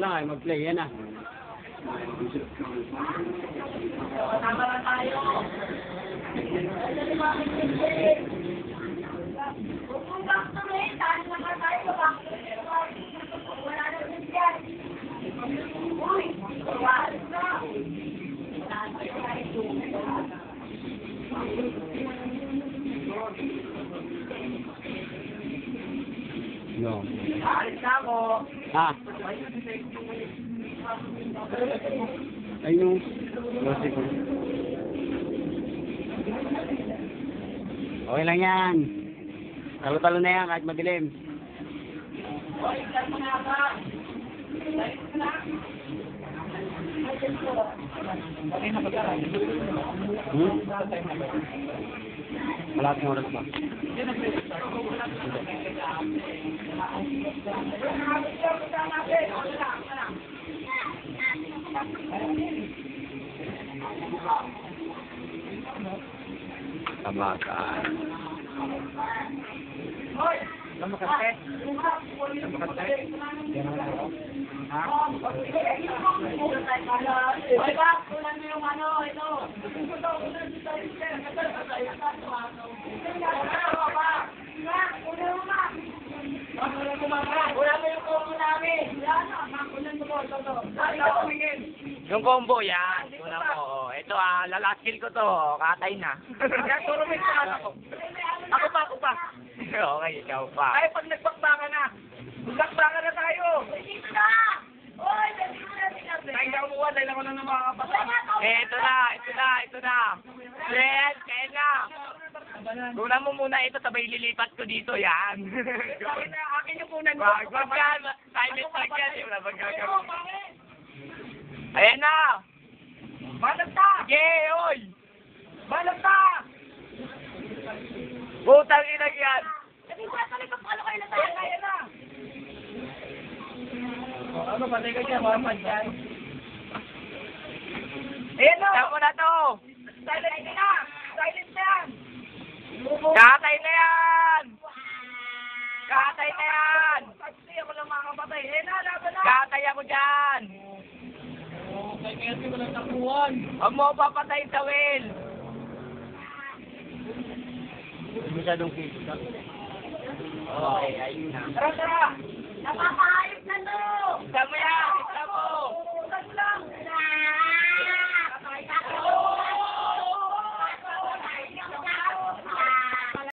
lang ay mag-play. Yan na. Tama lang tayo. Kung back to me, saan naman tayo back to me? Wala na din yan. Uy, wala na. No. Alis na ako. Ha? Ay, yung... Okay lang yan. Talo-talo na yan kahit madilim. Uy, saan mo nga ba? Wala akong oras ba? Tabakan. Hoy! Tamakate? Ha? Hoy, bak! Kunan mo yung ano, ito. Kunan mo yung combo namin. Kunan mo ko, ito. Yung combo yan. Una ko. Ito lalaskil ko to. Katay na. Turo mo yung ako. Ako pa. Okay, ikaw pa. Ay, pag nagbakbaka na. Nagbakbaka na tayo. Dito na. Oy, dito na sinabi. Tayo na umuha, dahil ako na makakapasama. Ito na. Yes, kaya na. Kuna mo muna ito, sabay lilipat ko dito yan. Akin yung kunan mo. Wag yan. Silent lang yan. Wala bang gagawin. Ayan na. Balagta! Sige, oy. Balagta! Butang inag yan. Sabi ko, tuloy pa paano kayo na tayo? Ayan na. Ano, patay ka dyan, mamad yan. Ayan na. Saan mo na to? Silent na. Silent na yan. Katay na yan. Katay na yan. Kasi ako lang makakapatay. Ayan na, laban na. Katay ako dyan. Kaya kasi walang tapuan. Huwag mo papatay sa Will. Masyadong kiss. Okay, ayun na. Tara, tara. Napaka